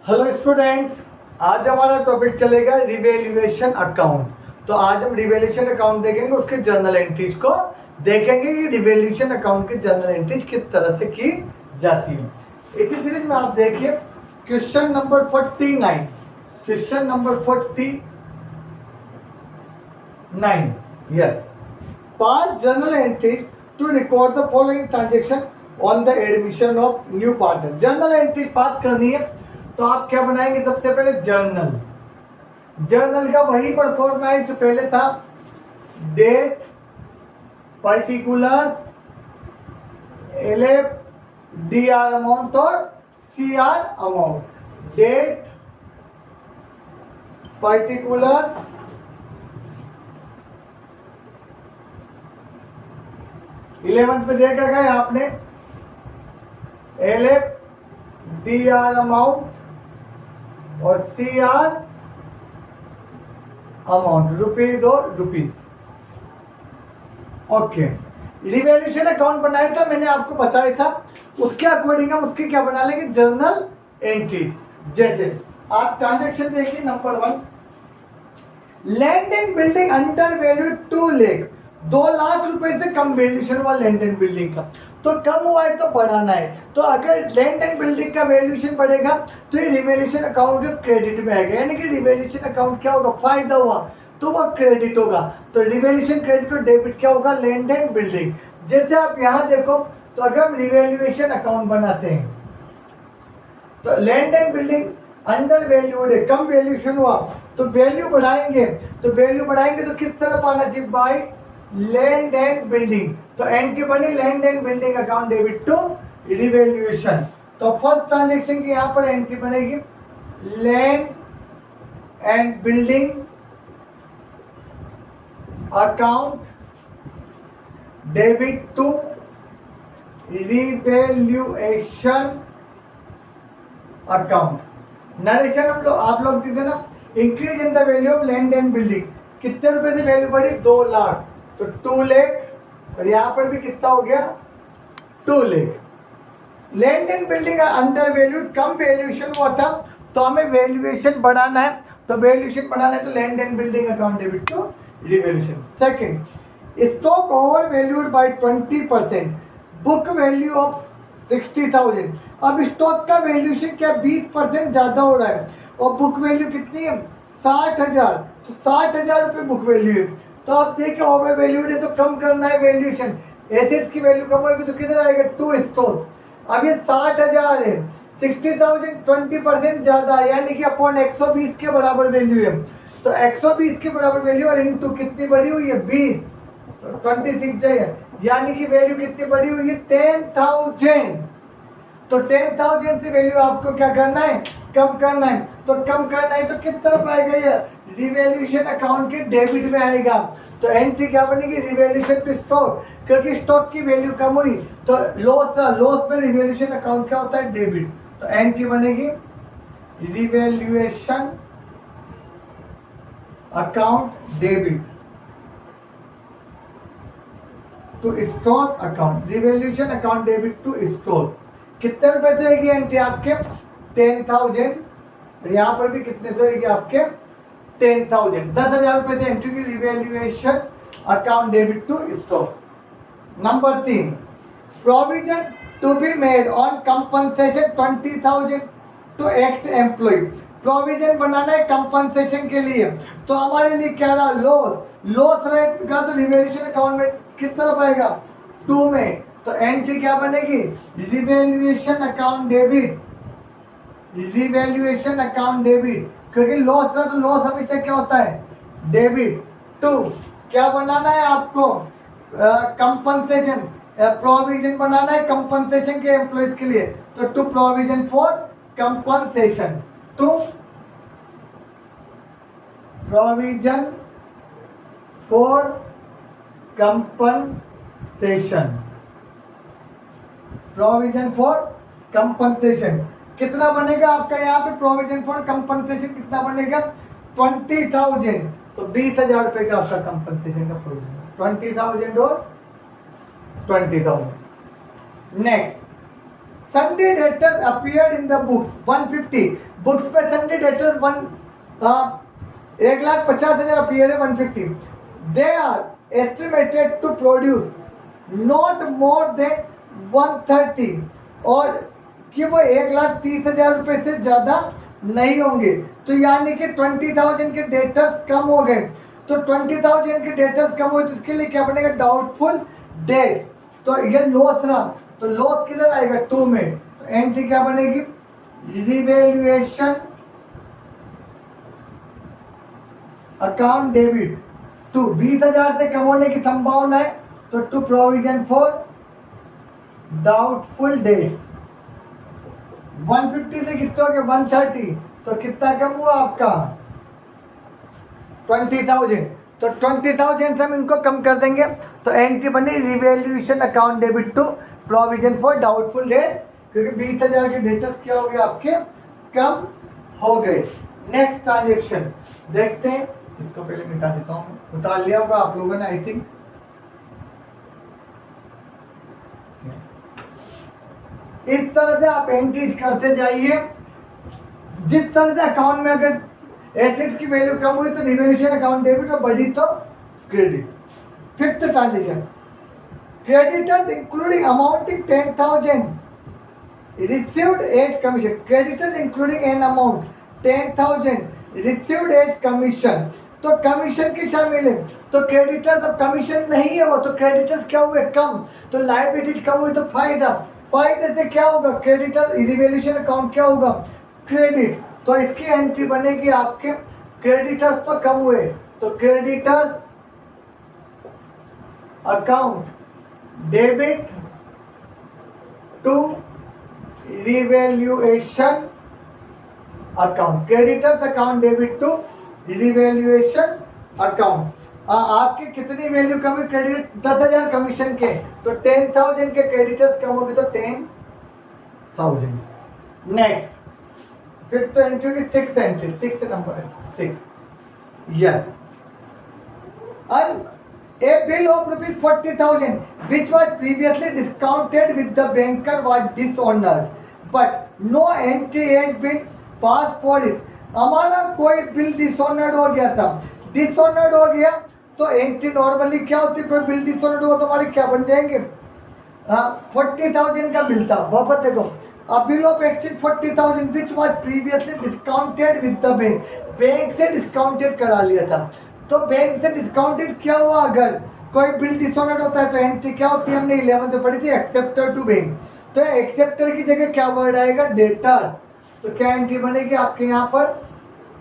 Hello students, आज हमारा topic चलेगा रिवैल्यूएशन अकाउंट। तो आज हम रिवैल्यूएशन अकाउंट देखेंगे, उसके जर्नल एंट्रीज को देखेंगे कि रिवैल्यूएशन अकाउंट की जर्नल एंट्रीज किस तरह से की जाती है। इसी सीरीज में आप देखिए question number 49। Question number 49, yes, pass journal entries to record the following transaction on the admission of new partner. Journal entry pass करनी है तो आप क्या बनाएंगे? सबसे पहले जर्नल का वही परफॉर्मेंस जो पहले था, date, particular, LF, DR amount और CR amount. Date, particular, eleventh में देख रखा है आपने, एलएफ, डीआर अमाउंट और सीआर अमाउंट, रुपीज और रुपीज। ओके, रिवैल्यूएशन अकाउंट बनाया था, मैंने आपको बताया था, उसके अकॉर्डिंग हम उसकी क्या बना लेंगे? Journal entry. जैसे आप ट्रांजेक्शन देखिए, number 1, land and building under value 2 lakh, 2 lakh रुपए से कम वैल्यूएशन हुआ लैंड एंड बिल्डिंग का। तो कम हुआ है तो बढ़ाना है। तो अगर लैंड एंड बिल्डिंग का वैल्यूएशन बढ़ेगा तो ये रिवैल्यूएशन अकाउंट के क्रेडिट में आएगा, यानी कि रिवैल्यूएशन अकाउंट क्या होगा? फायदा हुआ तो वह क्रेडिट होगा। तो रिवैल्यूएशन क्रेडिट और डेबिट क्या होगा? Land and building. जैसे आप यहाँ देखो, तो अगर हम रिवैल्यूएशन अकाउंट बनाते हैं तो land and building under valued है, कम वैल्यूएशन हुआ तो वैल्यू बढ़ाएंगे। तो वैल्यू बढ़ाएंगे तो किस तरफ आना चाहिए? By land and building. तो एंट्री बनी land and building account debit to revaluation. तो फर्स्ट ट्रांजेक्शन की यहां पर एंट्री बनेगी land and building account debit to revaluation account. Narration हम लोग आप लोग दीजिए ना, increase in the value of land and building. कितने रुपए से वैल्यू बढ़ी? 2 लाख, तो 2 लाख, और यहाँ पर भी कितना हो गया? 2 lakh. Land and building under valued, come valuation हुआ था तो हमें वैल्यूएशन बढ़ाना है। तो वैल्यूएशन बढ़ाना है तो land and building account debit to revaluation. Second, stock over valued by 20%, book value of 60,000। अब स्टॉक का वैल्यूएशन क्या 20% ज्यादा हो रहा है और बुक वैल्यू कितनी है? 60,000। तो 60,000 रुपये बुक वैल्यू है। तो आप देखिए ओवर वैल्यूड है तो कम करना है वैल्यूएशन। एसेट्स की वैल्यू कम होगी तो किधर आएगा? To store. अब ये 60,000 है, 60,000 20% ज्यादा, यानी कि अपॉन 120 के बराबर वैल्यू है। तो 120 के बराबर वैल्यू और इंटू कितनी बढ़ी हुई है? 20, तो 26 जाएगा, यानी कि वैल्यू कितनी बढ़ी हुई है? 10,000। तो 10,000 से वैल्यू आपको क्या करना है? कम करना है। तो कम करना है तो किस तरफ आएगा? ये रिवैल्यूएशन अकाउंट के डेबिट में आएगा। तो एंट्री क्या बनेगी? रिवैल्यूएशन टू स्टॉक, क्योंकि स्टॉक की वैल्यू कम हुई तो लॉस में रिवैल्यूएशन अकाउंट क्या होता है? डेबिट। तो एंट्री बनेगी revaluation account debit to stock account, revaluation account debit to stock. कितने रुपए से आएगी एंट्री आपके? 10,000। और यहाँ पर भी कितने से आएगी आपके? 10,000। 10,000 रुपए से एंट्री की revaluation account debit to stock. Number 3, provision to be made on compensation 20,000 to ex employee. Provision बनाना है कंपनसेशन के लिए, तो हमारे लिए क्या रहा? लॉस रहेगा तो रिवैल्यूएशन अकाउंट में किस तरफ आएगा? 2 में। तो एंट्री क्या बनेगी? Revaluation account debit, revaluation account debit, क्योंकि लॉस रहा तो लॉस हमेशा क्या होता है? डेबिट। 2, क्या बनाना है आपको? कंपनसेशन, प्रोविजन बनाना है कंपनसेशन के एम्प्लॉयज के लिए, तो to provision for compensation, to provision for compensation, provision for compensation. कितना बनेगा आपका यहाँ पे? प्रोविजन फॉर कंपनसेशन कितना बनेगा? 20,000। तो 20,000 रुपए का आपका कंपनसेशन का प्रोविजन, 20,000 और 20,000। Next, sundry debtors appeared in the books 150, books पे सन्डे डेटर्स 1,50,000 अपीयर है 150. They are estimated to produce not more than 130, और कि वो 1,30,000 रुपए से ज्यादा नहीं होंगे. तो यानी कि 20,000 के डेटर्स कम हो गए. तो 20,000 के डेटर्स कम हुए तो इसके लिए क्या बनेगा, डाउटफुल डेट. तो ये लॉस रहा, तो लॉस किधर आएगा 2 में. तो एंट्री क्या बनेगी, रिवैल्यूएशन अकाउंट डेबिट टू 20,000 से कम होने की संभावना है, तो to provision for doubtful debt. 150 से कितना हो गया 130, तो कितना कम हुआ आपका 20,000. तो 20,000 से हम इनको कम कर देंगे. तो एंट्री बनी revaluation account debit to provision for doubtful debt, क्योंकि 20,000 के डेटर्स क्या हो गए आपके, कम हो गए. नेक्स्ट ट्रांजेक्शन देखते हैं. इसको पहले मिटा देता हूँ, उतार लिया होगा आप लोगों ने आई थिंक. इस तरह से आप एंट्रीज करते जाइए. जिस तरह से अकाउंट में अगर एसेट्स की वैल्यू कम हुई तो रिवैल्यूएशन अकाउंट डेबिट, और बढ़ी तो credit. Fifth transaction, creditors including amounting 10,000 received as commission. Creditors including an amount 10,000 received as commission. तो कमीशन की शामिल है. तो क्रेडिटर्स अब कमीशन नहीं है वो, तो क्रेडिटर्स क्या हुए कम, तो लायबिलिटीज कम हुई तो फायदा. फायदे से क्या होगा, क्रेडिटर रिवैल्यूएशन अकाउंट क्या होगा, क्रेडिट. तो इसकी एंट्री बनेगी आपके, क्रेडिटर्स तो कम हुए, तो creditors account debit to revaluation account. Creditors account debit to revaluation account. आपकी कितनी वैल्यू कम हुई, क्रेडिट 10,000 कमीशन के, तो 10,000 के क्रेडिटर्स कम हो गए, तो 10,000. नेक्स्ट फिफ्थ एंट्री की सिक्स एंट्री, सिक्स नंबर है 6. Yes, a bill of rupees 40,000 which was previously discounted with the banker was dishonored but no entry has been passed for it. हमारा कोई बिल डिसऑनर्ड हो गया था, dishonoured हो गया तो एंट्री नॉर्मली क्या होती है, कोई बिल डिसऑनर्ड हुआ तो हमारे क्या बन जाएंगे, 40,000 का बिल था वापस देखो. A bill of exchange 40,000 which was previously discounted with the bank, bank से डिस्काउंटेड करा लिया था. तो बैंक से डिस्काउंटेड क्या हुआ, अगर कोई बिल डिसऑनर्ड होता है तो एंट्री क्या होती है, हमने 11 से पढ़ी थी, एक्सेप्टर टू बैंक. तो एक्सेप्टर की जगह क्या वर्ड आएगा, डेटर. तो क्या एंट्री बनेगी आपके यहाँ पर,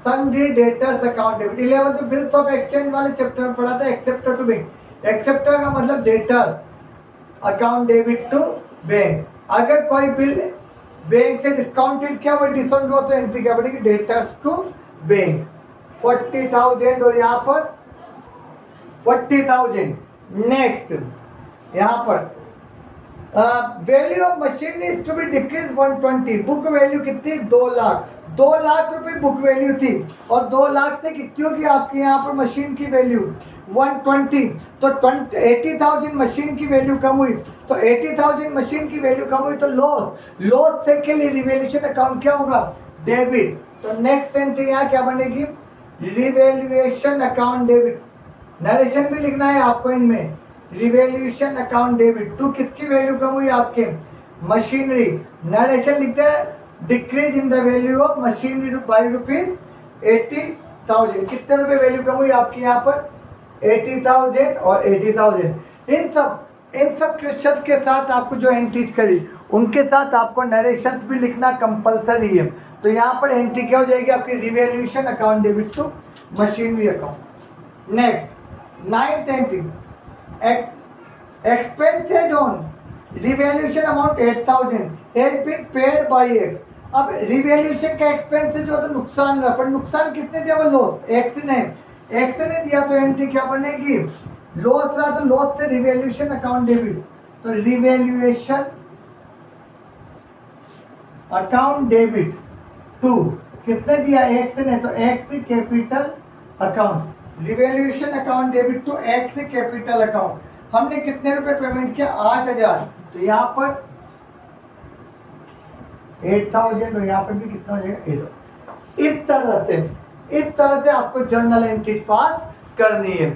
सन्ड्री डेटर्स अकाउंट डेबिट. 11 तो बिल्स ऑफ एक्सचेंज वाले चैप्टर में पढ़ा था, एक्सेप्टर टू बैंक. एक्सेप्टर का मतलब debtor account debit to bank. अगर कोई बिल बैंक से डिस्काउंटेड क्या हुआ, डिसऑनर्ड हुआ, तो एंट्री क्या बनेगी, डेटर्स टू बैंक 40,000, और यहाँ पर 40,000. नेक्स्ट यहाँ पर value of machine is to be decrease 120. Book value कितनी, 2 लाख. 2 लाख रुपए बुक वैल्यू थी, और 2 लाख से कितनी होगी आपके यहाँ पर मशीन की वैल्यू 120. तो 80,000 मशीन की वैल्यू कम हुई, तो 80,000 मशीन की वैल्यू कम हुई तो लॉस से के लिए रिवैल्यूएशन अकाउंट क्या होगा, डेबिट. तो नेक्स्ट एंट्री यहाँ क्या बनेगी, रिवैल्यूएशन अकाउंट डेबिट. नरेशन भी लिखना है आपको इनमें, रिवैल्यूएशन अकाउंट डेबिट टू किसकी वैल्यू कम हुई, आपके मशीनरी. नरेशन लिखते हैं decrease in the value of machinery by rupees 80,000. कितने रुपए वैल्यू कम हुई आपके यहाँ पर, 80,000 और 80,000. इन सब क्वेश्चन के साथ आपको जो एंट्रीज करी उनके साथ आपको नरेशन भी लिखना कंपलसरी है. तो यहाँ पर एंट्री क्या हो जाएगी आपकी, revaluation account debit to machinery account. Next 9th एंट्री, expenses on revaluation amount 8,000 has been paid by X. अब रिवैल्यूएशन का एक्सपेंसेज जो तो नुकसान रहा, पर नुकसान किसने दिया, वो लॉस एक्स ने दिया. तो एंट्री क्या बनेगी, लॉस रहा तो लॉस से रिवैल्यूएशन अकाउंट डेबिट. तो रिवैल्यूएशन अकाउंट डेबिट टू किसने दिया, एक्स ने, तो X capital account. Revaluation account debit to X capital account. हमने कितने रुपए पेमेंट किया, 8,000. तो यहाँ पर 8000 और यहाँ पर भी कितना हो जाएगा 8। इस तरह से आपको जर्नल एंट्रीज पास करनी है।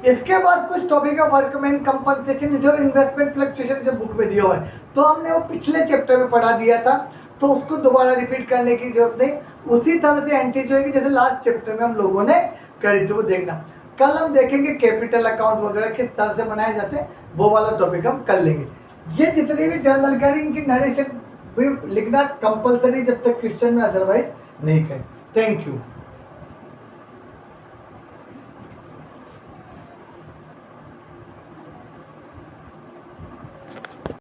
इसके बाद कुछ टॉपिक है वर्कमैन कंपनसेशन जो इन्वेस्टमेंट फ्लक्चुएशन जो बुक में दिया हुआ है, तो हमने वो पिछले चैप्टर में पढ़ा दिया था, तो उसको दोबारा रिपीट करने की जरूरत नहीं। उसी तरह से एंट्री जो है जैसे लास्ट चैप्टर में हम लोगों ने करी थी वो देखना। कल हम देखेंगे कैपिटल अकाउंट वगैरह किस तरह से बनाए जाते हैं, वो वाला टॉपिक हम कर लेंगे। ये जितनी भी जर्नल करी इनकी नरेशन भी लिखना कंपलसरी जब तक क्वेश्चन में अदरवाइज नहीं करें। Thank you.